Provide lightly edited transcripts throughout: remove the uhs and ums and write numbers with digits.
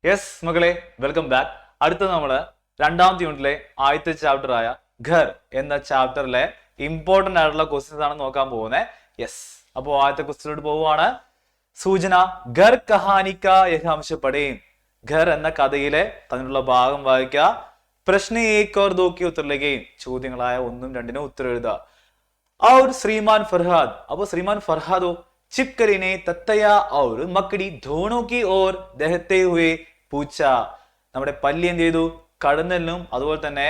Yes മകളെ, welcome back. അടുത്ത നമ്മള് രണ്ടാമത്തെ യൂണിറ്റിലെ ആദ്യത്തെ ചാപ്റ്റർ ആയ ഘർ എന്ന ചാപ്റ്ററിലെ ഇമ്പോർട്ടന്റ് ആയിട്ടുള്ള ക്വസ്റ്റ്യൻസ് ആണ് നോക്കാൻ പോകുന്നത്. യെസ്, അപ്പോൾ ആദ്യത്തെ ക്വസ്റ്റ്യനിലോട്ട് പോവുകയാണ്. സൂചന ഘർ കഹാനിക്ക യഥാംശപ്പടേം. ഘർ എന്ന കഥയിലെ തന്നിലുള്ള ഭാഗം വായിക്കുക. പ്രശ്ന ഏക് ഓർ ദോ കി ഉത്തരലേഖയും, ചോദ്യങ്ങളായ 1ഉം 2നും ഉത്തരം എഴുതുക. और श्रीमान फरहाद, अब श्रीमान फरहादो छिपकली ने तത്തയ്യ और मकड़ी दोनों की ओर दहते हुए पूछा. നമ്മുടെ പല്ലി എന്ത് ചെയ്തു? കടന്നലിനും അതുപോലെ തന്നെ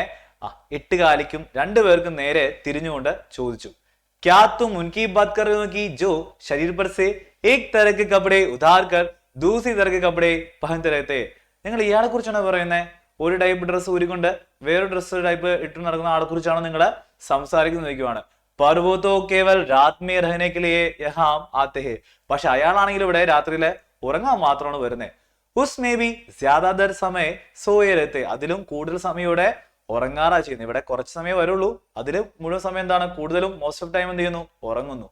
എട്ടുകാലിക്കും രണ്ടുപേർക്കും നേരെ തിരിഞ്ഞുകൊണ്ട് ചോദിച്ചു. क्या तुम उनकी बात कर रहे हो कि जो शरीर पर से एक तरह के कपड़े उतार कर दूसरी तरह के कपड़े पहनते रहते? നിങ്ങൾ ഇയാളെ കുറിച്ചാണ് പറയുന്നത്? ഒരു ടൈപ്പ് ഡ്രസ്സ് ഊരിക്കൊണ്ട് വേറൊരു ഡ്രസ്സ് ടൈപ്പ് ഇട്ടു നടക്കുന്ന ആളെ കുറിച്ചാണ് നിങ്ങൾ സംസാരിക്കുന്നതാണ്. പർവ്വതോ കേവൽ രാത്മേ രഹനേക്കിലേ യഹാം ആത്തെ ഹേ. പക്ഷെ അയാളാണെങ്കിൽ ഇവിടെ രാത്രിയിലെ ഉറങ്ങാൻ മാത്രമാണ് വരുന്നത്. ഉസ് മേ ബി ജ്യാദാദർ സമയ സോയെ രഹത്തെ, അതിലും കൂടുതൽ സമയം ഇവിടെ ഉറങ്ങാറാ ചെയ്യുന്നത്. ഇവിടെ കുറച്ച് സമയം വരുള്ളൂ, അതില് മുഴുവൻ സമയം എന്താണ്? കൂടുതലും മോസ്റ്റ് ഓഫ് ടൈം എന്ത് ചെയ്യുന്നു? ഉറങ്ങുന്നു.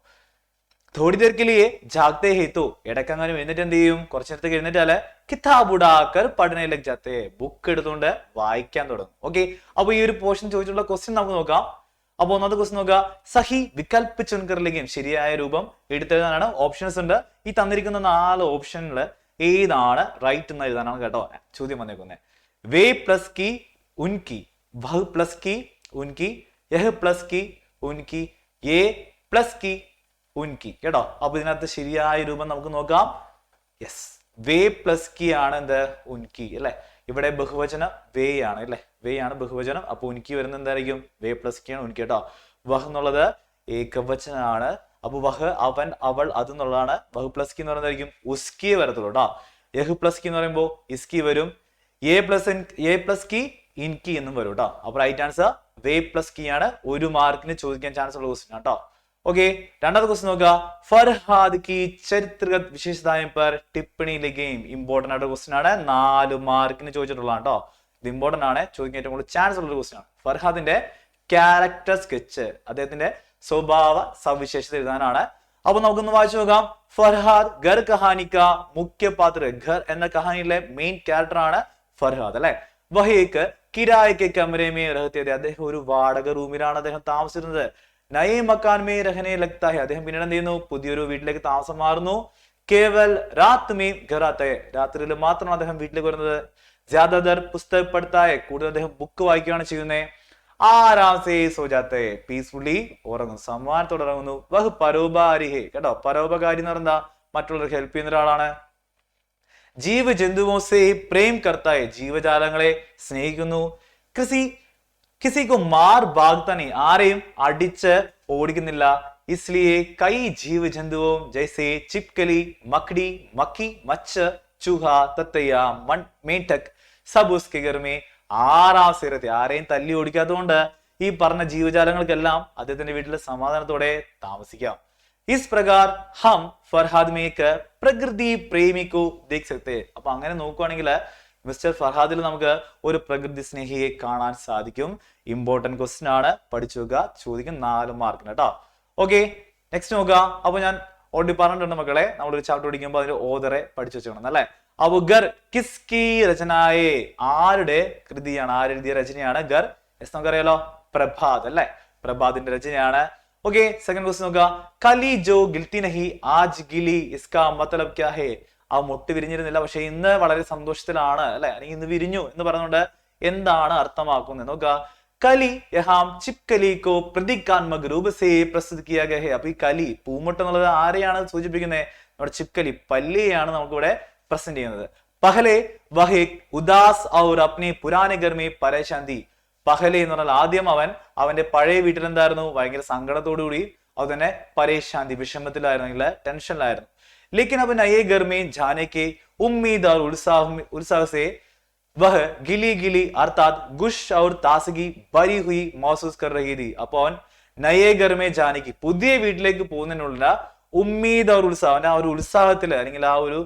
തോടി തിരക്കിലേ ജാഗ്തേ ഹേത്തു, ഇടക്കങ്ങനെ എഴുന്നേറ്റ് എന്ത് ചെയ്യും? കുറച്ചു നേരത്തേക്ക് എഴുന്നേറ്റാല് കിതാബുഡാക്കർ പഠനയിലേക്ക് ജാത്തേ, ബുക്ക് എടുത്തുകൊണ്ട് വായിക്കാൻ തുടങ്ങും. ഓക്കെ, അപ്പൊ ഈ ഒരു പോർഷൻ ചോദിച്ചിട്ടുള്ള ക്വസ്റ്റ്യൻ നമുക്ക് നോക്കാം. അപ്പൊ ഒന്നാമത്തെ ക്വസ്റ്റ്യൻ നോക്കുക. സഹി വികൽപ്പ് ചുൻകറിലേക്കും, ശരിയായ രൂപം എടുത്തെഴുതാനാണ് ഓപ്ഷൻസ് ഉണ്ട്. ഈ തന്നിരിക്കുന്ന 4 ഓപ്ഷനിൽ ഏതാണ് റൈറ്റ് എന്ന് എഴുതാനാണ് കേട്ടോ ചോദ്യം വന്നേക്കുന്നത്. വേ പ്ലസ് കി ഉൻകി, വഹ് പ്ലസ് കി ഉൻകി, യഹ് പ്ലസ് കി ഉൻകി, യേ പ്ലസ് കി ഉൻകി. കേട്ടോ, അപ്പൊ ഇതിനകത്ത് ശരിയായ രൂപം നമുക്ക് നോക്കാം. യെസ്, വേ പ്ലസ് കി ആണ് എന്ത്? ഉൻകി അല്ലെ. ഇവിടെ ബഹുവചനം വേ ആണ് അല്ലെ, വേ ആണ് ബഹുവചനം. അപ്പൊ ഉൻകി വരുന്നത് എന്തായിരിക്കും? വേ പ്ലസ് കി ആണ് ഉൻകി കേട്ടോ. വഹ് എന്നുള്ളത് ഏകവചനാണ്. അപ്പൊ വഹ് അവൻ അവൾ അത് എന്നുള്ളതാണ്. വഹ് പ്ലസ് കി എന്ന് പറയുന്നതായിരിക്കും ഉസ്കി വരത്തുള്ളൂ കേട്ടോ. യഹ് പ്ലസ് കി എന്ന് പറയുമ്പോൾ ഇസ്കി വരും. എ പ്ലസ് കി ഇൻകി എന്നും വരും കേട്ടോ. അപ്പൊ റൈറ്റ് ആൻസർ വേ പ്ലസ് കി ആണ്. 1 മാർക്കിന് ചോദിക്കാൻ ചാൻസ് ഉള്ള ക്വസ്റ്റ്യൻ കേട്ടോ. ഓക്കെ, രണ്ടാമത്തെ ക്വസ്റ്റ്യൻ നോക്കുക. ഫർഹാദ് കി ചരിത്രഗത് വിശേഷതായം പർ ടിപ്പണി ലിഖേം. ഇമ്പോർട്ടന്റ് ആയിട്ട് ക്വസ്റ്റ്യൻ ആണ്, 4 മാർക്കിന് ചോദിച്ചിട്ടുള്ളതാണ് കേട്ടോ. ഇത് ഇമ്പോർട്ടന്റ് ആണ്, ചോദിക്കാൻ ഏറ്റവും കൂടുതൽ ചാൻസ് ഉള്ള ക്വസ്റ്റ്യൻ ആണ്. ഫർഹാദിന്റെ ക്യാരക്ടർ സ്കെച്ച്, അദ്ദേഹത്തിന്റെ സ്വഭാവ സവിശേഷത എഴുതാനാണ്. അപ്പൊ നമുക്കൊന്ന് വായിച്ചു നോക്കാം. ഫർഹാദ് ഘർ കഹാനിക്ക മുഖ്യ പാത്ര, ഘർ എന്ന കഹാനിയിലെ മെയിൻ ക്യാരക്ടർ ആണ് ഫർഹാദ് അല്ലെ. വഹേക്ക് കിരായക്ക് കമരമേ രഹത്തെ, അദ്ദേഹം ഒരു വാടക റൂമിലാണ് അദ്ദേഹം താമസിച്ചിരുന്നത്. നയേ മക്കാൻ മേ രഹനെ ലഗ്താ ഹെ, അദ്ദേഹം പിന്നീട് എന്ത് ചെയ്യുന്നു? പുതിയൊരു വീട്ടിലേക്ക് താമസം മാറുന്നു. കേവൽ രാത് മേ ഘറാത്തെ, രാത്രിയിൽ മാത്രമാണ് അദ്ദേഹം വീട്ടിലേക്ക് വരുന്നത്. ജ്യാദാദർ പുസ്തക് പഠിത്താ ഹെ, കൂടുതൽ അദ്ദേഹം ബുക്ക് വായിക്കുകയാണ് ചെയ്യുന്നത്. ആരാം സേ സോ ജാത്തെ, പീസ്ഫുള്ളി ഉറങ്ങുന്നു, സമ്മാനത്തോടെ ഉറങ്ങുന്നു. വഹ് പരോപകാരി ഹെ, കേട്ടോ. പരോപകാരി എന്ന് പറഞ്ഞാൽ മറ്റുള്ളവർക്ക് ഹെൽപ്പ് ചെയ്യുന്ന ഒരാളാണ്. ജീവ ജന്തുവോ സേ പ്രേം കർത്താ ഹെ, ജീവജാലങ്ങളെ സ്നേഹിക്കുന്നു. കിസിക്കോ മാർ ഭാഗ്തനി, ആരെയും അടിച്ച് ഓടിക്കുന്നില്ല. ഇസ്ലിയെ കൈ ജീവ ജന്തുവും ജൈസേ ചിപ്കലി മക്കടി മക്കി മച്ച് ചൂഹ തത്തയ്യ മേട്ടക് സബ് ഉസ്കെ ഘർ മേ ആറാം സിരത്തെ, ആരെയും തല്ലി ഓടിക്കാത്തതുകൊണ്ട് ഈ പറഞ്ഞ ജീവജാലങ്ങൾക്കെല്ലാം അദ്ദേഹത്തിന്റെ വീട്ടിൽ സമാധാനത്തോടെ താമസിക്കാം. ഇസ് പ്രകാർ ഹം ഫർഹാദ് മേക്ക് പ്രകൃതി പ്രേമിക്കോ ദേഖ് സക്തേ. അപ്പൊ അങ്ങനെ നോക്കുവാണെങ്കിൽ മിസ്റ്റർ ഫർഹാദിൽ നമുക്ക് ഒരു പ്രകൃതി സ്നേഹിയെ കാണാൻ സാധിക്കും. ഇമ്പോർട്ടന്റ് ക്വസ്റ്റ്യൻ ആണ്, പഠിച്ചു നോക്കുക, ചോദിക്കും 4 മാർക്കിന് കേട്ടോ. ഓക്കെ, നെക്സ്റ്റ് നോക്കുക. അപ്പൊ ഞാൻ ഓൾറെഡി പറഞ്ഞിട്ടുണ്ട് മക്കളെ, നമ്മളൊരു ചാപ്റ്റർ പഠിക്കുമ്പോൾ അതിന്റെ ഓതറെ പഠിച്ചു വെച്ചോണം അല്ലെ. അപ്പൊ ഗർ കിസ്കി രചനായേ, ആരുടെ കൃതിയാണ്, ആരെഴുതിയ രചനയാണ് ഗർ? എസ് നമുക്കറിയാലോ, പ്രഭാത് അല്ലെ, പ്രഭാതിന്റെ രചനയാണ്. ഓക്കെ, സെക്കൻഡ് ക്വസ്റ്റ്യൻ നോക്കുക. കലി ജോ ഗിൽത്തി നഹി ആജ് ഗിലി ഇസ്കാ മതലബ് ക്യാ ഹേ. ആ മൊട്ട് വിരിഞ്ഞിരുന്നില്ല, പക്ഷെ ഇന്ന് വളരെ സന്തോഷത്തിലാണ് അല്ലെ, അല്ലെങ്കിൽ ഇന്ന് വിരിഞ്ഞു എന്ന് പറഞ്ഞുകൊണ്ട് എന്താണ് അർത്ഥമാക്കുന്നത് നോക്കുക. കലി യഹാം ചിപ്കലി കോ പ്രതീകാത്മക രൂപ സേ പ്രസ്തുത കിയാ ഗയാ ഹേ. അപ്പൊ ഈ കലി, പൂമുട്ട് എന്നുള്ളത് ആരെയാണ് സൂചിപ്പിക്കുന്നത്? നമ്മുടെ ചിപ്കലി, പല്ലിയെയാണ് നമുക്കിവിടെ പ്രസന്റ് ചെയ്യുന്നത്. പഹലെ വഹേ ഉദാസ് ഔർ അപ്നെ പുരാനെ ഘർ മേ പരേശാൻ ഥി. പഹലെ എന്ന് പറഞ്ഞാൽ ആദ്യം അവൻ അവന്റെ പഴയ വീട്ടിൽ എന്തായിരുന്നു? ഭയങ്കര സങ്കടത്തോടുകൂടി, അത് തന്നെ പരേശാന്തി, വിഷമത്തിലായിരുന്നെങ്കിൽ ടെൻഷനിലായിരുന്നു. लेकिन अब नए घर में जाने के उम्मीद और उत्साह से वह गिली गिली अर्थात गुश और ताजगी भरी हुई महसूस कर रही थी. അപ്പോൾ നയേ घर में जाने की, പുതിയ വീട്ടിലേക്ക് പോകുന്നതിനുള്ള ഉമ്മീദ് और ഉത്സാഹം, ആ ഒരു ഉത്സാഹത്തിൽ അല്ലെങ്കിൽ ആ ഒരു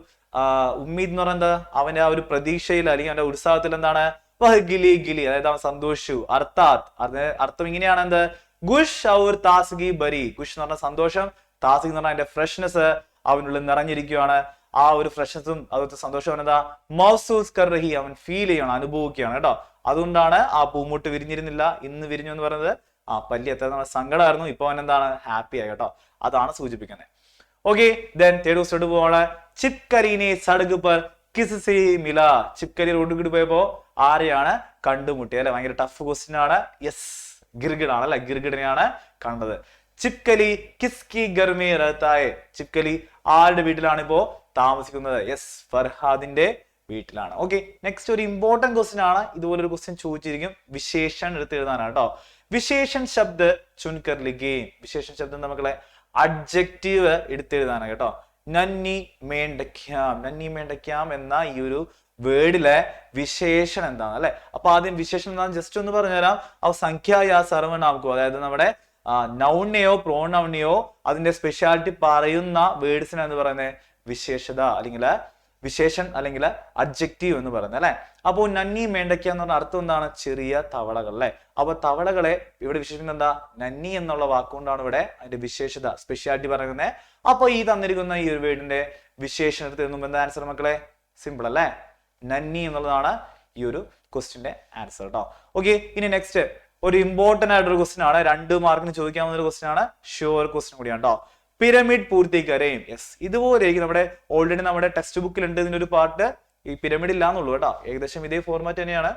ഉമ്മീദ് എന്ന് പറയുന്നത് അവന്റെ ആ ഒരു പ്രതീക്ഷയിൽ അല്ലെങ്കിൽ അവന്റെ ഉത്സാഹത്തിൽ എന്താണ്? വഹ് ഗിലി ഗിലി, അതായത് അവൻ സന്തോഷിച്ചു. അർത്ഥാത്, അർത്ഥം ഇങ്ങനെയാണ് എന്ത്? ഗുഷ് ഔർ താസ്ഗി ബരി. ഗുഷ് എന്ന് പറഞ്ഞ സന്തോഷം, താസ്ഗി എന്ന് പറഞ്ഞാൽ അതിന്റെ ഫ്രഷ്നെസ് അവനുള്ളിൽ നിറഞ്ഞിരിക്കുകയാണ്. ആ ഒരു ഫ്രഷ്നസും അതുപോലെ സന്തോഷവും എന്താ മൗസൂസ് കർ റഹി, അവൻ ഫീൽ ചെയ്യണം, അനുഭവിക്കുകയാണ് കേട്ടോ. അതുകൊണ്ടാണ് ആ പൂമുട്ട് വിരിഞ്ഞിരുന്നില്ല, ഇന്ന് വിരിഞ്ഞു എന്ന് പറയുന്നത്. ആ പല്ലി എത്ര സങ്കടമായിരുന്നു, ഇപ്പൊ അവൻ എന്താണ് ഹാപ്പി ആയി കേട്ടോ. അതാണ് സൂചിപ്പിക്കുന്നത്. ഓക്കെ, ദെൻ തേർഡ് ക്വസ്റ്റ്യൻ പോവാണ്. ചിപ്കലീനെ സടക് പർ കിസ്സേ മില. ചിപ്കലി റോഡിൽ കൂടി പോയപ്പോ ആരെയാണ് കണ്ടുമുട്ടിയത് അല്ലെ? ഭയങ്കര ടഫ് ക്വസ്റ്റ്യൻ ആണ്. യെസ്, ഗിർഗിഡ് ആണ് അല്ലെ, ഗിർഗിഡിനെയാണ് കണ്ടത്. ചിപ്കലി കിസ്കി ഗർമേ റഹതായേ. ചിപ്കലി ആരുടെ വീട്ടിലാണ് ഇപ്പോ താമസിക്കുന്നത്? യെസ്, ഫർഹാദിന്റെ വീട്ടിലാണ്. ഓക്കെ, നെക്സ്റ്റ് ഒരു ഇമ്പോർട്ടന്റ് ക്വസ്റ്റ്യൻ ആണ്. ഇതുപോലെ ഒരു ക്വസ്റ്റ്യൻ ചോദിച്ചിരിക്കും, വിശേഷൺ എടുത്ത് എഴുതാനാണ് കേട്ടോ. വിശേഷൺ ശബ്ദ ചുൻകർ ലിഖിയേ. വിശേഷൺ ശബ്ദം മക്കളെ അഡ്ജക്റ്റീവ് എടുത്തെഴുതാനാണ് കേട്ടോ. നന്നി മേണ്ടക്യാം. നന്നി മേണ്ടക്യാം എന്ന ഈ ഒരു വേർഡിലെ വിശേഷണം എന്താണ് അല്ലെ? അപ്പൊ ആദ്യം വിശേഷണം എന്താണ് ജസ്റ്റ് ഒന്ന് പറഞ്ഞുതരാം. അവ സംഖ്യ സർവനാമക്കോ, അതായത് നമ്മുടെ നൗണിനെയോ പ്രോനൗണിനെയോ അതിന്റെ സ്പെഷ്യാലിറ്റി പറയുന്ന വേർഡ്സിനെ എന്ന് പറയുന്നത് വിശേഷത അല്ലെങ്കിൽ വിശേഷൻ അല്ലെങ്കിൽ അഡ്ജക്റ്റീവ് എന്ന് പറയുന്നത് അല്ലെ. അപ്പോൾ നന്നി മേണ്ടയ്ക്ക എന്ന് പറഞ്ഞ അർത്ഥം എന്താണ്? ചെറിയ തവളകൾ അല്ലെ. അപ്പൊ തവളകളെ ഇവിടെ വിശേഷിക്കുന്നത് എന്താ? നന്നി എന്നുള്ള വാക്കുകൊണ്ടാണ് ഇവിടെ അതിന്റെ വിശേഷത സ്പെഷ്യാലിറ്റി പറയുന്നത്. അപ്പൊ ഈ തന്നിരിക്കുന്ന ഈ ഒരു വേർഡിന്റെ വിശേഷണത്തിൽ നിന്നും എന്താ ആൻസർ മക്കളെ? സിമ്പിൾ അല്ലെ, നന്നി എന്നുള്ളതാണ് ഈ ഒരു ക്വസ്റ്റിന്റെ ആൻസർ കേട്ടോ. ഓക്കെ, ഇനി നെക്സ്റ്റ് ഒരു ഇമ്പോർട്ടന്റ് ആയിട്ടൊരു ക്വസ്റ്റ്യൻ ആണ്, 2 മാർക്കിന് ചോദിക്കാവുന്ന ഒരു ക്വസ്റ്റ്യൻ ആണ്, ഷുവർ ക്വസ്റ്റ്യൻ കൂടിയാണ് കേട്ടോ. പിരമിഡ് പൂർത്തീകരയും. യെസ്, ഇതുപോലെ നമ്മുടെ ഓൾറെഡി നമ്മുടെ ടെക്സ്റ്റ് ബുക്കിൽ ഉണ്ട് ഇതിന്റെ ഒരു പാർട്ട്. ഈ പിരമിഡ് ഇല്ലാന്നുള്ളൂ കേട്ടോ, ഏകദേശം ഇതേ ഫോർമാറ്റ് തന്നെയാണ്.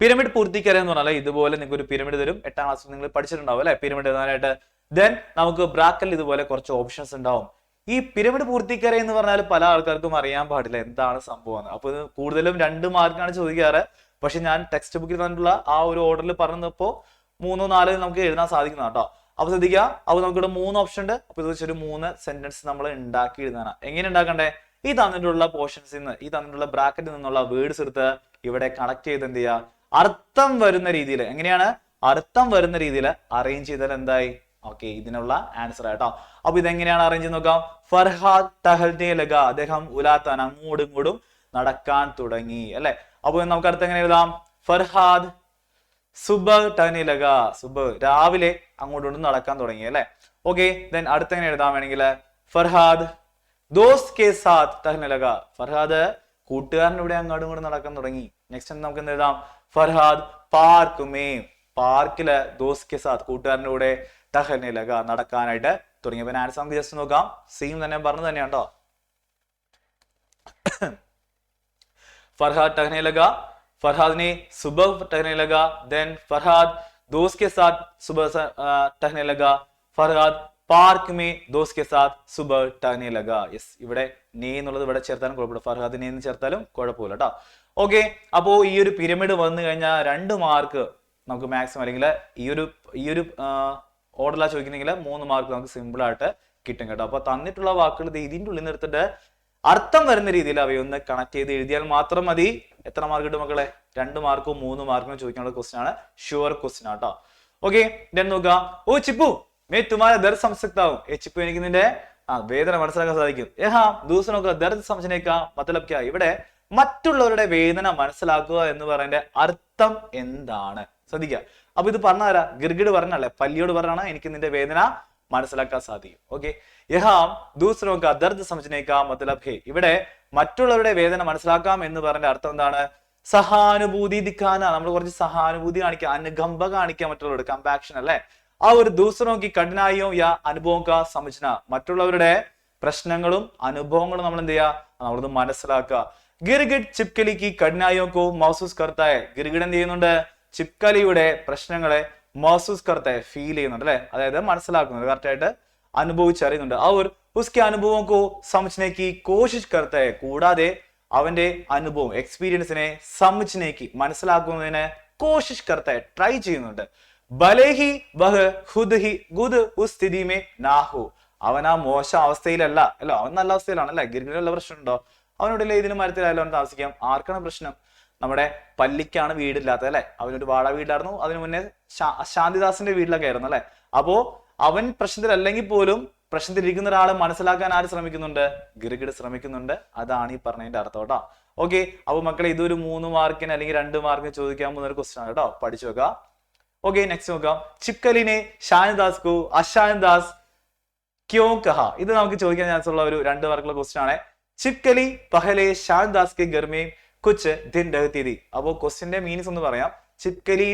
പിരമിഡ് പൂർത്തീകര എന്ന് പറഞ്ഞാൽ ഇതുപോലെ നിങ്ങൾക്ക് ഒരു പിരമിഡ് തരും. 8ാം ക്ലാസ്സിൽ നിങ്ങൾ പഠിച്ചിട്ടുണ്ടാവും അല്ലെ പിരമിഡ് എഴുതാനായിട്ട്. ദെൻ നമുക്ക് ബ്രാക്കറ്റിൽ ഇതുപോലെ കുറച്ച് ഓപ്ഷൻസ് ഉണ്ടാവും. ഈ പിരമിഡ് പൂർത്തീകര എന്ന് പറഞ്ഞാൽ പല ആൾക്കാർക്കും അറിയാൻ പാടില്ല എന്താണ് സംഭവം. അപ്പൊ ഇത് കൂടുതലും 2 മാർക്കാണ് ചോദിക്കാറ്. പക്ഷെ ഞാൻ ടെക്സ്റ്റ് ബുക്കിൽ തന്നിട്ടുള്ള ആ ഒരു ഓർഡറിൽ പറഞ്ഞപ്പോ 3 4 നമുക്ക് എഴുതാൻ സാധിക്കുന്ന കേട്ടോ. അപ്പൊ ശ്രദ്ധിക്കുക, അപ്പൊ നമുക്കിവിടെ 3 ഓപ്ഷൻ ഉണ്ട്. അപ്പൊ ഇത് വെച്ചൊരു 3 സെന്റൻസ് നമ്മൾ ഉണ്ടാക്കി എഴുതാനാ. എങ്ങനെ ഉണ്ടാക്കണ്ടേ? ഈ തന്നിട്ടുള്ള പോർഷൻസിൽ നിന്ന്, ഈ തന്നിട്ടുള്ള ബ്രാക്കറ്റിൽ നിന്നുള്ള വേർഡ്സ് എടുത്ത് ഇവിടെ കണക്ട് ചെയ്ത് എന്ത് ചെയ്യുക? അർത്ഥം വരുന്ന രീതിയിൽ, എങ്ങനെയാണ് അർത്ഥം വരുന്ന രീതിയിൽ അറേഞ്ച് ചെയ്താൽ എന്തായി? ഓക്കെ, ഇതിനുള്ള ആൻസർ ആയിട്ടോ. അപ്പൊ ഇതെങ്ങനെയാണ് അറേഞ്ച് ചെയ്ത് നോക്കാം. ഫർഹാദ് ടഹൽനെ ലഗ, അദ്ദേഹം ഉലാത്താൻ അങ്ങോട്ടും ഇങ്ങോട്ടും നടക്കാൻ തുടങ്ങി അല്ലെ. അപ്പൊ നമുക്ക് അടുത്ത് എങ്ങനെ എഴുതാം? ഫർഹാദ് സുബഹ് ടഹൽനെ ലഗ, സുബഹ് രാവിലെ അങ്ങോട്ടും നടക്കാൻ തുടങ്ങി അല്ലെ. ഓക്കെ, ദെൻ അടുത്ത് എങ്ങനെ എഴുതാൻ വേണമെങ്കിൽ ഫർഹാദ് ദോസ്ത് കെ സാത്ത് ടഹൽനെ ലഗ, ഫർഹാദ് കൂട്ടുകാരൻ്റെ കൂടെ അങ്ങോട്ടും ഇങ്ങോട്ടും നടക്കാൻ തുടങ്ങി. നെക്സ്റ്റ് നമുക്ക് എന്ത് എഴുതാം? ഫർഹാദ് പാർക്ക് മേ, പാർക്കില് ദോസ്ത് കെ സാത്ത് കൂട്ടുകാരൻ്റെ കൂടെ ടഹൽനെ ലഗ നടക്കാനായിട്ട് തുടങ്ങി. അപ്പൊ ആൻസർ നമുക്ക് ജസ്റ്റ് നോക്കാം. സെയിം തന്നെ പറഞ്ഞു തന്നെയാണ് കേട്ടോ. फरहाद टहलने लगा, फरहाद ने सुबह टहलने लगा, देन फरहाद दोस्त के साथ सुबह टहलने लगा, फरहाद പാർക്ക് മേ ദോസ് കെ സാത്ത് സുബഹ് ടഹൽനെ ലഗ. യെസ്, ഇവിടെ നീ എന്നുള്ളത് ഇവിടെ ചേർത്താലും കുഴപ്പമില്ല, ഫർഹാദിനെ എന്ന് ചേർത്താലും കുഴപ്പമില്ല കേട്ടോ. ഓക്കെ, അപ്പോ ഈ ഒരു പിരമിഡ് വന്നു കഴിഞ്ഞാൽ 2 മാർക്ക് നമുക്ക് മാക്സിമം, അല്ലെങ്കിൽ ഈ ഒരു ഓർഡറിലാണ് ചോദിക്കുന്നെങ്കിൽ 3 മാർക്ക് നമുക്ക് സിമ്പിൾ ആയിട്ട് കിട്ടും കേട്ടോ. അപ്പൊ തന്നിട്ടുള്ള വാക്കുകൾ ഇതിന്റെ ഉള്ളിൽ നിർത്തിട്ട് അർത്ഥം വരുന്ന രീതിയിൽ അവയൊന്ന് കണക്ട് ചെയ്ത് എഴുതിയാൽ മാത്രം മതി. എത്ര മാർക്ക് കിട്ടും മക്കളെ? 2 മാർക്കോ 3 മാർക്കോ ചോദിക്കാനുള്ള ക്വസ്റ്റ്യൻ ആണ്, ഷുവർ ക്വസ്റ്റ്യൻ ആട്ടോ. ഓക്കെ, ദെൻ നോക്കുക. ഓ ചിപ്പു മേ തുമാരെ ദർദ് സമझ सकता हूं. ചിപ്പു എനിക്ക് നിന്റെ വേദന മനസ്സിലാക്കാൻ സാധിക്കും. ദൂസറോ കാ ദർദ് സമझने का मतलब क्या? ഇവിടെ മറ്റുള്ളവരുടെ വേദന മനസ്സിലാക്കുക എന്ന് പറയുന്നതിന്റെ അർത്ഥം എന്താണ്? ശ്രദ്ധിക്കുക. അപ്പൊ ഇത് പറഞ്ഞാരാ? ഗിർഗിഡ് പറഞ്ഞല്ലേ, പല്ലിയോട് പറഞ്ഞാണ് എനിക്ക് നിന്റെ വേദന മനസ്സിലാക്കാൻ സാധിക്കും. ഓക്കെ, യഹാം ദൂസറോ കാ ദർദ് സമझने का मतलब है. ഇവിടെ മറ്റുള്ളവരുടെ വേദന മനസ്സിലാക്കാം എന്ന് പറഞ്ഞ അർത്ഥം എന്താണ്? സഹാനുഭൂതി ദിക്കാന, നമ്മൾ കുറച്ച് സഹാനുഭൂതി കാണിക്കാം, അനുകമ്പ കാണിക്കാം മറ്റുള്ളവരോട്, കമ്പാക്ഷൻ അല്ലെ. ആ ഒരു ദൂസറോ കി കഠിനായോ യാ അനുഭവം കാ സമझന, മറ്റുള്ളവരുടെ പ്രശ്നങ്ങളും അനുഭവങ്ങളും നമ്മൾ എന്ത് ചെയ്യുക? നമ്മളത് മനസ്സിലാക്കുക. ഗിർഗിഡ് ചിപ്കലിക്ക് കഠിനായോ കോ മഹസൂസ് കർത്തായ, ഗിർഗിഡ് എന്ത് ചെയ്യുന്നുണ്ട്? ചിപ്കലിയുടെ പ്രശ്നങ്ങളെ മഹസൂസ് കർത്തായ, ഫീൽ ചെയ്യുന്നുണ്ട് അല്ലെ, അതായത് മനസ്സിലാക്കുന്നുണ്ട്, കറക്റ്റ് ആയിട്ട് അനുഭവിച്ചറിയുന്നുണ്ട്. ആ ഒരു ഉസ്കെ അനുഭവം കോ സമझने കോശിഷ് കർത്തായ, കൂടാതെ അവന്റെ അനുഭവം എക്സ്പീരിയൻസിനെ സമझने മനസ്സിലാക്കുന്നതിന് കോശിഷ് കർത്തായ, ട്രൈ ചെയ്യുന്നുണ്ട്. ഭലേഹി വഹ് ഖുദ് ഹി ഖുദ് ഉസ് സ്ഥിതി മേ നാ ഹോ, അവൻ ആ മോശം അവസ്ഥയിലല്ല അല്ലോ, അവൻ നല്ല അവസ്ഥയിലാണ് അല്ലെ. ഗിർഗിനുള്ള പ്രശ്നമുണ്ടോ? അവനോടല്ലേ ഇതിന് മരത്തിലായാലും അവൻ താമസിക്കാം. ആർക്കാണ് പ്രശ്നം? നമ്മുടെ പല്ലിക്കാണ് വീടില്ലാത്തത് അല്ലെ. അവനൊരു വാടക വീടായിരുന്നു, അതിനു മുന്നേ ശാന്തിദാസിന്റെ വീട്ടിലൊക്കെ ആയിരുന്നു അല്ലെ. അപ്പോ അവൻ പ്രശ്നത്തിലല്ലെങ്കിൽ പോലും പ്രശ്നത്തിലിരിക്കുന്ന ഒരാളെ മനസ്സിലാക്കാൻ ആര് ശ്രമിക്കുന്നുണ്ട്? ഗിർഗിഡ് ശ്രമിക്കുന്നുണ്ട്. അതാണ് ഈ പറഞ്ഞതിന്റെ അർത്ഥം കേട്ടോ. ഓക്കെ, അപ്പൊ മക്കളെ ഇതൊരു 3 മാർക്കിന് അല്ലെങ്കിൽ 2 മാർക്കിന് ചോദിക്കാൻ പോകുന്ന ഒരു ക്വസ്റ്റ്യൻ ആണ് കേട്ടോ, പഠിച്ചു വെക്കാം. ഓക്കെ, നെക്സ്റ്റ് നോക്കാം. ചിപ്കലിനെ ഷാനദാസ് കോ അഷാനദാസ് ക്യോ കഹ. ഇത് നമുക്ക് ചോദിക്കാൻ ചാൻസ് ഉള്ള ഒരു 2 മാർക്കുള്ള ക്വസ്റ്റ്യൻ ആണ്. ചിപ്കലി പഹലെ ഷാൻദാസ് കെ ഘർ മേ കുച്ച് ദിൻ രഹതി थी. അപ്പോ ക്വസ്റ്റ്യന്റെ മീനിങ്സ് ഒന്ന് പറയാം. ചിപ്കലി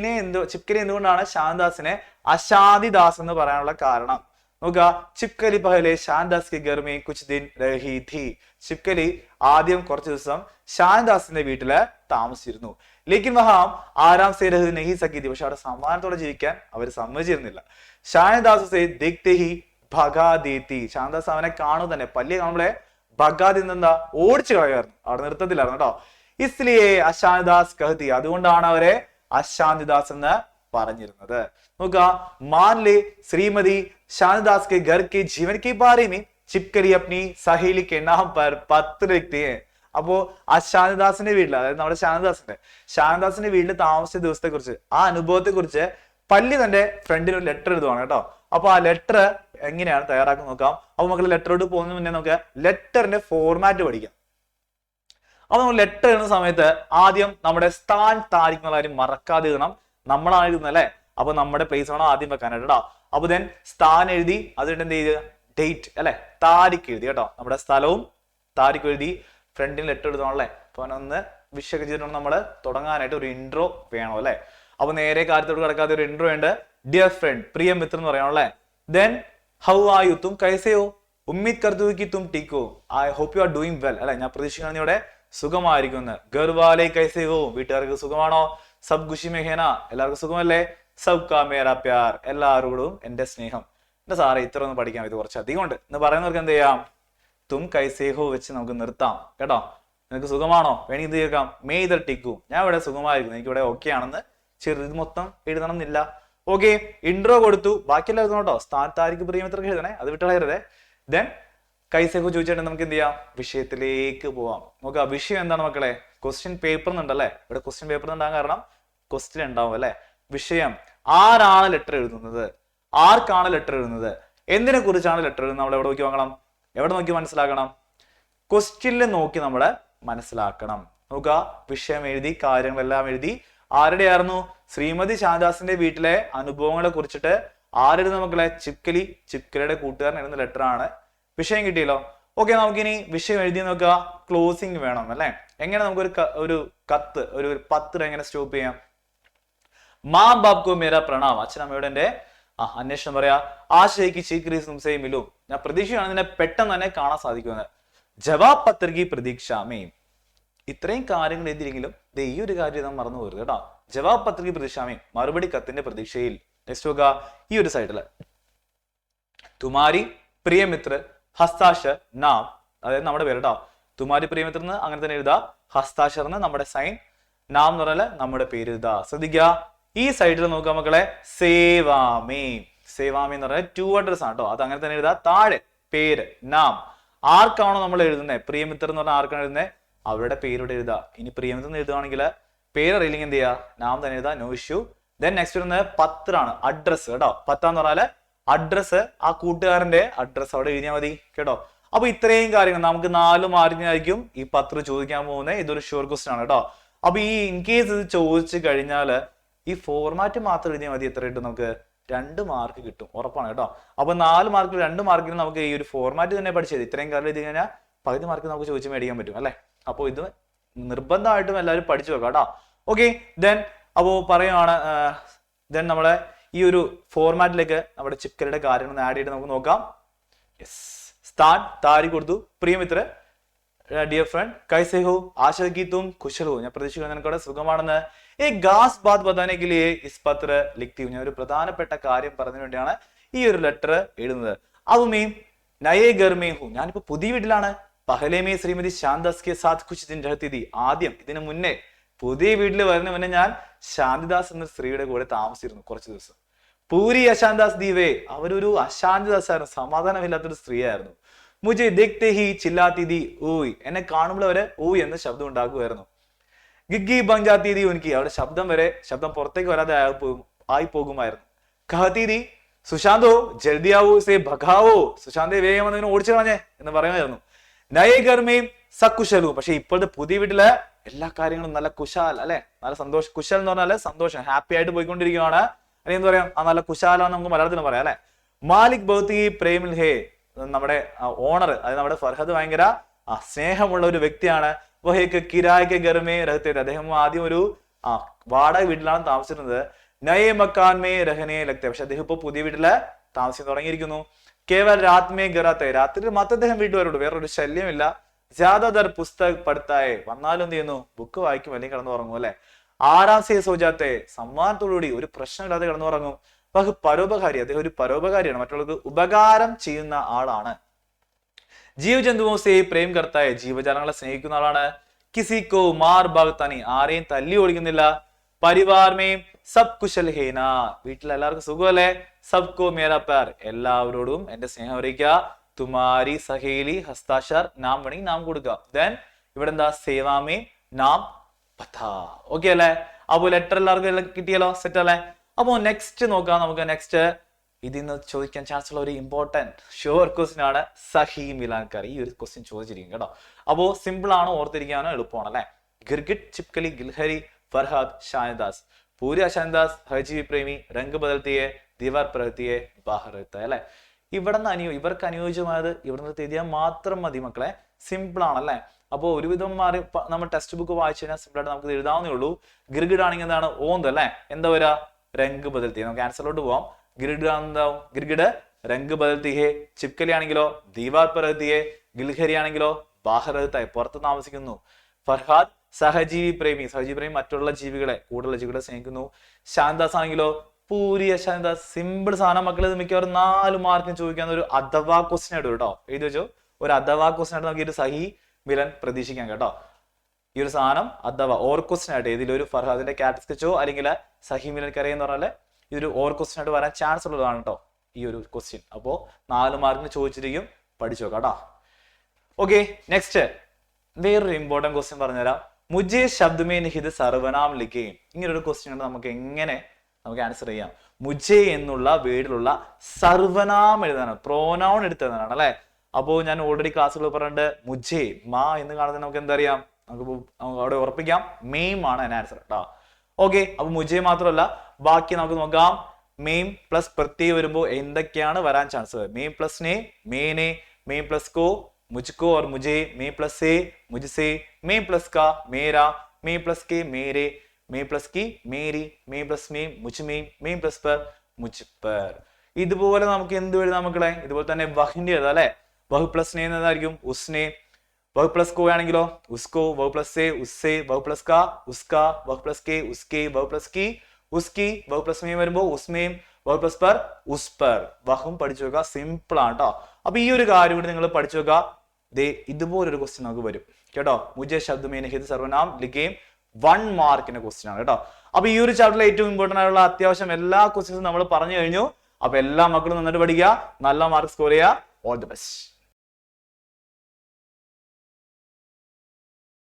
എന്തുകൊണ്ടാണ് ഷാൻദാസിനെ അശാന്തിദാസ് എന്ന് പറയാനുള്ള കാരണം? നോക്കുക, ചിപ്കലി പഹലെ ഷാൻദാസ് കെ ഘർ മേ കുച്ച് ദിൻ രഹി थी. ചിപ്കലി ആദ്യം കുറച്ച് ദിവസം ഷാൻദാസിന്റെ വീട്ടില് താമസിച്ചിരുന്നു. ലേക്കിൻ വഹാം ആരാം സേ രഹ നഹി സക്കി थी. പക്ഷെ അവിടെ സമാധാനത്തോടെ ജീവിക്കാൻ അവർ സമ്മതിച്ചിരുന്നില്ല. ഷാൻദാസ് സേ ദേഖ്തേ ഹി ഭഗാ ദേത്തി. ഷാൻദാസ് അവനെ കാണും തന്നെ, പല്ലിയെ കാണുമ്പോളെ ഭഗാദി എന്താ ഓടിച്ചു കളയായിരുന്നു, അവിടെ നിർത്തത്തില്ലായിരുന്നു കേട്ടോ. ഇസ്ലിയെ അശാന്തിദാസ് കഹതി. അതുകൊണ്ടാണ് അവരെ അശാന്തിദാസ് എന്ന് പറഞ്ഞിരുന്നത്. നോക്കുക, മാൻലെ ശ്രീമതി शांतिदास के घर के जीवन के बारे में चिपकली अपनी सहेली के नाम पर पत्र लिखते हैं. അപ്പോ ആ ശാന്തിദാസിന്റെ വീട്ടിൽ, അതായത് നമ്മുടെ ശാന്തിദാസിന്റെ വീട്ടിൽ താമസിച്ച ദിവസത്തെ കുറിച്ച്, ആ അനുഭവത്തെ കുറിച്ച് പല്ലി തന്റെ ഫ്രണ്ടിന് ഒരു ലെറ്റർ എഴുതുവാണ് കേട്ടോ. അപ്പൊ ആ ലെറ്റർ എങ്ങനെയാണ് തയ്യാറാക്കി നോക്കാം. അപ്പൊ മക്കൾ ലെറ്ററോട് പോകുന്നതിന് മുന്നേ നമുക്ക് ലെറ്ററിന്റെ ഫോർമാറ്റ് പഠിക്കാം. അപ്പൊ നമ്മൾ ലെറ്റർ എഴുതുന്ന സമയത്ത് ആദ്യം നമ്മുടെ സ്ഥാൻ താരിഖ് എന്നുള്ള കാര്യം മറക്കാതെ എഴുതണം. നമ്മളാണ് എഴുതുന്നത് അല്ലെ, അപ്പൊ നമ്മുടെ പ്ലേസ് ആണോ ആദ്യം വെക്കാനായിട്ട് കേട്ടോ. അപ്പൊ ദെൻ സ്ഥാൻ എഴുതി, അതിട്ട് എന്ത് ചെയ്ത് ഡേറ്റ് അല്ലെ, താരിഖ് എഴുതി കേട്ടോ. നമ്മുടെ സ്ഥലവും താരിഖ് എഴുതി, ഫ്രണ്ടിൽ ലെറ്റർ എഴുതണം അല്ലെ. അപ്പൊ ഒന്ന് വിഷയൊക്കെ ചെയ്തിട്ടുണ്ട് നമ്മൾ തുടങ്ങാനായിട്ട് ഒരു ഇൻട്രോ വേണം അല്ലെ. അപ്പൊ നേരെ കാര്യത്തോട് കിടക്കാതെ ഒരു ഇൻട്രോ ഉണ്ട്. ഡിയർ ഫ്രണ്ട്, പ്രിയ മിത്രം എന്ന് പറയണം അല്ലെ. ദെൻ ഹൗ ആർ യു, തും കൈസേ ഹോ, ഉമ്മീദ് കർത്തൂ കി തും ടീക്ക് ഹോ, I hope you are doing well അല്ലെ. ഞാൻ പ്രതീക്ഷിക്കണം ഇവിടെ സുഖമായിരിക്കും. ഗർ വാലേ കൈസേ ഹോ, വീട്ടുകാർക്ക് സുഖമാണോ? സബ് ഖുഷി മേ ഹേ നാ, എല്ലാവർക്കും സുഖമല്ലേ? സബ് കാ മേരാ പ്യാർ, എല്ലാവരോടും എന്റെ സ്നേഹം. എന്റെ സാറേ ഇത്ര ഒന്നും പഠിക്കാം, ഇത് കുറച്ച് അധികം ഉണ്ട് എന്ന് പറയുന്നവർക്ക് എന്ത് ചെയ്യാം, തും കൈസേഹോ വെച്ച് നമുക്ക് നിർത്താം കേട്ടോ. നിനക്ക് സുഖമാണോ, വേണമെങ്കിൽ ഇത് കേൾക്കാം. മേ ഇതർ ടിക്കു, ഞാൻ ഇവിടെ സുഖമായിരിക്കും, എനിക്ക് ഇവിടെ ഓക്കെ ആണെന്ന് ചെറുത് മൊത്തം എഴുതണം എന്നില്ല. ഓക്കെ, ഇൻട്രോ കൊടുത്തു, ബാക്കിയെല്ലാം എഴുതണം കേട്ടോ. സ്ഥാനത്താരിക്ക് പ്രിയമിത്രക്ക് എഴുതണേ, അത് വിട്ടളയരുതേ. ദെൻ കൈസേഹോ ചോദിച്ചിട്ട് നമുക്ക് എന്ത് ചെയ്യാം, വിഷയത്തിലേക്ക് പോവാം. നോക്കാം, വിഷയം എന്താണ് മക്കളെ? ക്വസ്റ്റ്യൻ പേപ്പർ എന്നുണ്ടല്ലേ, ഇവിടെ ക്വസ്റ്റ്യൻ പേപ്പർ ഉണ്ടാകാൻ കാരണം ക്വസ്റ്റ്യൻ ഉണ്ടാവും അല്ലെ. വിഷയം, ആരാണ് ലെറ്റർ എഴുതുന്നത്, ആർക്കാണ് ലെറ്റർ എഴുതുന്നത്, എന്തിനെ കുറിച്ചാണ് ലെറ്റർ എഴുതുന്നത്, നമ്മൾ എവിടെ നോക്കി വാങ്ങണം, എവിടെ നോക്കി മനസ്സിലാക്കണം? ക്വസ്റ്റ്യനിൽ നോക്കി നമ്മള് മനസ്സിലാക്കണം. നോക്കുക, വിഷയം എഴുതി, കാര്യങ്ങളെല്ലാം എഴുതി. ആരുടെയായിരുന്നു? ശ്രീമതി ശാന്താസിന്റെ വീട്ടിലെ അനുഭവങ്ങളെ കുറിച്ചിട്ട് ആരെഴുതുന്ന മക്കളെ? ചിപ്കലിയുടെ കൂട്ടുകാരൻ എഴുതുന്ന ലെറ്റർ ആണ്. വിഷയം കിട്ടിയല്ലോ. ഓക്കെ, നമുക്കിനി വിഷയം എഴുതി നോക്കുക. ക്ലോസിംഗ് വേണം അല്ലെ. എങ്ങനെ നമുക്കൊരു ഒരു കത്ത്, ഒരു പത്ര എങ്ങനെ സ്റ്റോപ്പ് ചെയ്യാം? മാ ബാപ്കോ മേരാ പ്രണാം, അച്ഛനമ്മയോട് എന്റെ അന്വേഷണം പറയാ. ആശയ്ക്ക് ചീക്രീസ് തുംസേ മിലു, ഞാൻ പ്രതീക്ഷയാണ് നിന്നെ പെട്ടെന്ന് തന്നെ കാണാൻ സാധിക്കുമെന്ന്. ജവാബ് പത്രകി പ്രതീക്ഷാമേ. ഇത്രയും കാര്യങ്ങൾ എഴുതിയെങ്കിലും ഈ ഒരു കാര്യം നാം മറന്നു പോരുത് കേട്ടോ. ജവാബ് പത്രകി പ്രതീക്ഷാമേ, മറുപടി കത്തിന്റെ പ്രതീക്ഷയിൽ. നെക്സ്റ്റ് നോക്കുക, ഈ ഒരു സൈഡില് തുമാരി പ്രിയമിത്ര ഹസ്താക്ഷർ നാം, അതായത് നമ്മുടെ പേര് കേട്ടോ. തുമാരി പ്രിയമിത്ര എന്ന് അങ്ങനെ തന്നെ എഴുതാ. ഹസ്താക്ഷർ എന്ന് നമ്മുടെ സൈൻ, നാം എന്ന് പറഞ്ഞാല് നമ്മുടെ പേര് എഴുതാ. ശ്രദ്ധിക്കുക, ഈ സൈഡിൽ നോക്കുക മക്കളെ, സേവാമേ. സേവാമി എന്ന് പറഞ്ഞാൽ 2 അഡ്രസ് ആണ് കേട്ടോ, അത് അങ്ങനെ തന്നെ എഴുതാ. താഴെ പേര്, നാം. ആർക്കാണോ നമ്മൾ എഴുതുന്നത്, പ്രിയമിത്ര എന്ന് പറഞ്ഞാൽ ആർക്കാണ് എഴുതുന്നത്, അവരുടെ പേരോട് എഴുതാ. ഇനി പ്രിയമിത്ര എന്ന് എഴുതുകയാണെങ്കിൽ പേരറിയില്ലെങ്കിൽ എന്ത് ചെയ്യാ, നാം തന്നെ എഴുതാ, നോ ഇഷ്യൂ. ദെൻ നെക്സ്റ്റ് വരുന്നത് പത്രാണ്, അഡ്രസ് കേട്ടോ. പത്താന്ന് പറഞ്ഞാല് അഡ്രസ്, ആ കൂട്ടുകാരന്റെ അഡ്രസ് അവിടെ എഴുതിയാൽ മതി കേട്ടോ. അപ്പൊ ഇത്രയും കാര്യങ്ങൾ നമുക്ക് 4 മാർക്കിനായിരിക്കും ഈ പത്രം ചോദിക്കാൻ പോകുന്നത്. ഇതൊരു ഷുവർ ക്വസ്റ്റ്യൻ ആണ് കേട്ടോ. അപ്പൊ ഈ ഇൻ കേസ് ഇത് ചോദിച്ചു കഴിഞ്ഞാല് ഈ ഫോർമാറ്റ് മാത്രം എഴുതിയാൽ മതി. എത്ര കിട്ടും നമുക്ക്? 2 മാർക്ക് കിട്ടും, ഉറപ്പാണ് കേട്ടോ. അപ്പൊ 4 മാർക്കിൽ 2 മാർക്കിന് നമുക്ക് ഈ ഒരു ഫോർമാറ്റ് തന്നെ പഠിച്ചത്. ഇത്രയും കാര്യം എഴുതി കഴിഞ്ഞാൽ പകുതി മാർക്ക് നമുക്ക് ചോദിച്ച് മേടിക്കാൻ പറ്റും അല്ലെ. അപ്പോൾ ഇത് നിർബന്ധമായിട്ടും എല്ലാവരും പഠിച്ചു വെക്കാം കേട്ടോ. ഓക്കെ, ദെൻ അപ്പോ പറയുവാണ്, ദെൻ നമ്മളെ ഈ ഒരു ഫോർമാറ്റിലേക്ക് നമ്മുടെ ചിപ്കലിയുടെ കാര്യങ്ങൾ ആഡ് ചെയ്ത് നമുക്ക് നോക്കാം. യെസ്, സ്ഥാൻ താരിഖ് കൊടുത്തു. പ്രിയമിത്ര, ഡിയർ ഫ്രണ്ട്, കൈസേ ഹോ, ആശാ കി തും കുശൽ ഹോ, ഞാൻ പ്രതീക്ഷിക്കുന്നു നിനക്കവിടെ സുഖമാണെന്ന്. ഈ ഖാസ് ബാത് ബതാനെ കെ ലിയേ ഇസ് പത്ര ലിഖ്തി ഹൂം, ഞാൻ ഒരു പ്രധാനപ്പെട്ട കാര്യം പറഞ്ഞതിന് വേണ്ടിയാണ് ഈ ഒരു ലെറ്റർ എഴുതുന്നത്. അതുമേ നയേ ഘർ മേ ഹൂം, ഞാനിപ്പോ പുതിയ വീട്ടിലാണ്. പഹലേ മേ ശ്രീമതി ശാന്താസ് കെ സാത്ത് കുച്ച് ദിൻ രഹതി थी, ആദ്യം ഇതിനു മുന്നേ പുതിയ വീട്ടിൽ വരുന്ന മുന്നേ ഞാൻ ശാന്തിദാസ് എന്ന സ്ത്രീയുടെ കൂടെ താമസിച്ചിരുന്നു കുറച്ച് ദിവസം. പൂരി അശാന്താസ് ദീവേ, അവരൊരു അശാന്തിദാസ് ആയിരുന്നു, സമാധാനമില്ലാത്തൊരു സ്ത്രീയായിരുന്നു. മുജെ ദേഖ്തേ ഹി ചില്ലാത്തി ദി ഊയ്, എന്നെ കാണുമ്പോൾ അവര് ഊയ് എന്ന ശബ്ദം ഉണ്ടാക്കുമായിരുന്നു. ഗിഗ്ഗി ബങ്ജാത്തി ദി ഉൻകി, അവിടെ ശബ്ദം പുറത്തേക്ക് വരാതെ ആയി പോകുമായിരുന്നു. കഹത്തി ദി സുശാന്തോ ജൽദിയാവോ സേ ഭഗാവോ, സുശാന്തെ വേഗം വന്നതിനെ ഓടിച്ചു കളഞ്ഞേ എന്ന് പറയുമായിരുന്നു. നയേ ഗർമയും സക്കുശലു, പക്ഷെ ഇപ്പോഴത്തെ പുതിയ വീട്ടില് എല്ലാ കാര്യങ്ങളും നല്ല കുശാൽ അല്ലെ, നല്ല സന്തോഷം. കുശൽ എന്ന് പറഞ്ഞാല് സന്തോഷം, ഹാപ്പി ആയിട്ട് പോയിക്കൊണ്ടിരിക്കുകയാണ്. അല്ലെങ്കിൽ എന്താ പറയാ, ആ നല്ല കുശാലാന്ന് നമുക്ക് മലയാളത്തിൽ പറയാം അല്ലെ. മാലിക് ബൗത്തി പ്രേമിൽ ഹേ, നമ്മുടെ ഓണർ, അതായത് നമ്മുടെ ഫർഹദ് ഭയങ്കര സ്നേഹമുള്ള ഒരു വ്യക്തിയാണ്. വഹേക്ക് കിരായ്ക്ക് ഗർമേ രഹത്തെ, അദ്ദേഹം ആദ്യം ഒരു വാടക വീട്ടിലാണ് താമസിച്ചിരുന്നത്. നയേ മക്കാൻ മേ രഹനെ ലഗ്തെ, പക്ഷെ അദ്ദേഹം ഇപ്പൊ പുതിയ വീട്ടില് താമസിക്കാൻ തുടങ്ങിയിരിക്കുന്നു. കേവൽ രാത്മേ ഗറാത്തെ, രാത്രി മാത്രം അദ്ദേഹം വീട്ടിൽ വരുള്ളൂ, വേറൊരു ശല്യമില്ല. ജാദാദർ പുസ്തക് പഠിത്തായെ, വന്നാലും എന്ത് ചെയ്യുന്നു, ബുക്ക് വായിക്കും അല്ലെങ്കിൽ കിടന്നു ഉറങ്ങും അല്ലെ. ആരാം സേ സോജാത്തെ, സമ്മാനത്തോടുകൂടി ഒരു പ്രശ്നമില്ലാതെ കിടന്നു ഉറങ്ങും. ബഹു പരോപകാരി, അദ്ദേഹം ഒരു പരോപകാരിയാണ്, മറ്റുള്ളവർക്ക് ഉപകാരം ചെയ്യുന്ന ആളാണ്. ജീവജന്തുവോ സേ പ്രേം കർത്തായ, ജീവജാലങ്ങളെ സ്നേഹിക്കുന്ന ആളാണ്. കിസിക്കോ മാർ ഭാഗത്താനി, ആരെയും തല്ലി ഓടിക്കുന്നില്ല. പരിവാർമേം സബ് കുശൽ ഹേന, വീട്ടിൽ എല്ലാവർക്കും സുഖമല്ലേ. സബ്കോ മേരാ പ്യാർ, എല്ലാവരോടും എന്റെ സ്നേഹം അറിയിക്കുക. തുമാരി സഹേലി ഹസ്താക്ഷർ, നാം വേണമെങ്കിൽ നാം കൊടുക്കുക. ദെൻ ഇവിടെ എന്താ, സേവാമേ നാം പഥ. ഓക്കെ അല്ലെ. അപ്പൊ ലെറ്റർ എല്ലാവർക്കും കിട്ടിയല്ലോ, സെറ്റ് അല്ലെ. അപ്പൊ നെക്സ്റ്റ് നോക്കാം നമുക്ക്. നെക്സ്റ്റ് ഇതിൽ നിന്ന് ചോദിക്കാൻ ചാൻസ് ഉള്ള ഒരു ഇമ്പോർട്ടന്റ് ഷുവർ ക്വസ്റ്റ്യൻ ആണ് സഹി മിലാൻകാർ. ഈ ഒരു ക്വസ്റ്റ്യൻ ചോദിച്ചിരിക്കും കേട്ടോ. അപ്പോ സിമ്പിൾ ആണ്, ഓർത്തിരിക്കാനോ എളുപ്പമാണ് അല്ലെ. ഗിർഗിറ്റ് ചിപ്കലി ഗിൽഹരി ഫർഹാദ് ഷാനദാസ്, പൂരി ഷാനദാസ് ഹജീവി പ്രേമി, രംഗ് ബദൽത്തിയെ ദീവാർ പ്രഹത്തിയെ ബാഹറത്തെ അല്ലെ. ഇവിടുന്ന് ഇവർക്ക് അനുയോജ്യമായത് ഇവിടുന്ന് എഴുതിയാൽ മാത്രം മതി മക്കളെ. സിമ്പിൾ ആണല്ലേ. അപ്പോൾ ഒരുവിധം മാറി നമ്മൾ ടെക്സ്റ്റ് ബുക്ക് വായിച്ചു കഴിഞ്ഞാൽ സിമ്പിൾ ആയിട്ട് നമുക്ക് എഴുതാവുന്നേ ഉള്ളൂ. ഗിർഗിഡ് ആണെങ്കിൽ എന്താണ്, ഓന്ത് അല്ലെ, എന്താ വരാ, രംഗ് ബദൽത്തി. നമുക്ക് ആൻസറിലോട്ട് പോവാം. ഗിർഗിഡ് എന്താവും, ഗിർഗിഡ് രംഗ് ബദൽത്തിഹെ. ചിപ്കലി ആണെങ്കിലോ ദീവാർ പ്രഹത്തിയെ. ഗിൽഹരി ആണെങ്കിലോ ബാഹറത്തായി, പുറത്ത് താമസിക്കുന്നു. ഫർഹാദ് സഹജീവി പ്രേമി, സഹജീവി പ്രേമി മറ്റുള്ള ജീവികളെ, കൂടുതലുള്ള ജീവികളെ സ്നേഹിക്കുന്നു. ശാന്താസ് ആണെങ്കിലോ പൂരിയ ശാന്താസ്. സിമ്പിൾ സാധനം മക്കളെ, മിക്കവാറും 4 മാർക്കിന് ചോദിക്കാവുന്ന ഒരു അഥവാ ക്വസ്റ്റ്യൻ ആയിട്ട് കേട്ടോ. എഴുതി വെച്ചോ, ഒരു അഥവാ ക്വസ്റ്റ്യൻ ആയിട്ട് നമുക്ക് ഒരു സഹി മിലൻ പ്രതീക്ഷിക്കാം കേട്ടോ. ഈ ഒരു സാധനം അഥവാ ഓർ ക്വസ്റ്റ്യൻ ആയിട്ട് ഇതിലൊരു ഫർഹാദിന്റെ ക്യാറ്റ് സ്കെച്ചോ അല്ലെങ്കിൽ സഹി മിലൻ കറിയ എന്ന് പറഞ്ഞാൽ ഇതൊരു ഓർ ക്വസ്റ്റ്യൻ ആയിട്ട് വരാൻ ചാൻസ് ഉള്ളതാണ് കേട്ടോ ഈ ഒരു ക്വസ്റ്റ്യൻ. അപ്പോ 4 മാർക്കിന് ചോദിച്ചിരിക്കും, പഠിച്ചു നോക്കാം കേട്ടോ. ഓക്കെ, നെക്സ്റ്റ് വേറൊരു ഇമ്പോർട്ടന്റ് ക്വസ്റ്റ്യൻ പറഞ്ഞുതരാം. മുജേ ശബ്ദമേ നിഹിത് സർവനാം ലിഖേം. ഇങ്ങനൊരു ക്വസ്റ്റ്യൻ നമുക്ക് എങ്ങനെ നമുക്ക് ആൻസർ ചെയ്യാം. മുജേ എന്നുള്ള വേർഡിലുള്ള സർവനാം എഴുതാനാണ്, പ്രോനൗൺ എടുത്തതാണ് അല്ലെ. അപ്പോ ഞാൻ ഓൾറെഡി ക്ലാസ്സുകൾ പറഞ്ഞിട്ട് മുജേ മാ എന്ന് കാണുന്നത് നമുക്ക് എന്താ അറിയാം, നമുക്ക് അവിടെ ഉറപ്പിക്കാം മെയിം ആണ് അതിന് ആൻസർ കേട്ടോ. ഓക്കെ, അപ്പൊ മുജേ മാത്രമല്ല ബാക്കി നമുക്ക് നോക്കാം. മെയിം പ്ലസ് പ്രത്യയം വരുമ്പോൾ എന്തൊക്കെയാണ് വരാൻ ചാൻസ്. മെയിം പ്ലസ് നെ മേനെ, മെയിം പ്ലസ് കോ मुझको और मुझे, मे प्लस से मुझसे, मे प्लस का मेरा, मे प्लस के मेरे, मे प्लस की मेरी, मे प्लस में मुझ में, मे प्लस पर मुझ पर. ഇതുപോലെ നമുക്ക് എന്ത് എഴുതാം മക്കളെ, ഇതുപോലെ തന്നെ വഹിന്റെ എഴുതാം അല്ലെ. വഹു പ്ലസ് നെ എന്നതായിരിക്കും ഉസ്നെ. വഹു പ്ലസ് കോ ആണെങ്കിലോ ഉസ്കോ. വഹു പ്ലസ് സെ ഉസ്സെ. വഹു പ്ലസ് കാ ഉസ്കാ. വഹു പ്ലസ് കെ ഉസ്കെ. വഹു പ്ലസ് की उसकी. വഹു പ്ലസ് മേ വരുമ്പോ ഉസ്മേം. വഹു പ്ലസ് पर उस पर. വഹും പഠിച്ചു വെക്കുക, സിമ്പിൾ ആണ് കേട്ടോ. അപ്പൊ ഈ ഒരു കാര്യം കൂടി നിങ്ങൾ പഠിച്ചു വെക്കുക. ഇതുപോലൊരു ക്വസ്റ്റ്യൻ നമുക്ക് വരും കേട്ടോ. മുജേ ശബ്ദമേ നിഹിത് സർവനാം ലിഖേം 1 മാർക്കിന്റെ ക്വസ്റ്റ്യൻ ആണ് കേട്ടോ. അപ്പൊ ഈ ഒരു ചാപ്റ്ററിലെ ഏറ്റവും ഇമ്പോർട്ടന്റ് ആയിട്ടുള്ള അത്യാവശ്യം എല്ലാ ക്വസ്റ്റ്യൻസും നമ്മൾ പറഞ്ഞു കഴിഞ്ഞു. അപ്പൊ എല്ലാ മക്കളും നന്നായിട്ട് പഠിക്കുക, നല്ല മാർക്ക് സ്കോർ ചെയ്യുക. All the best.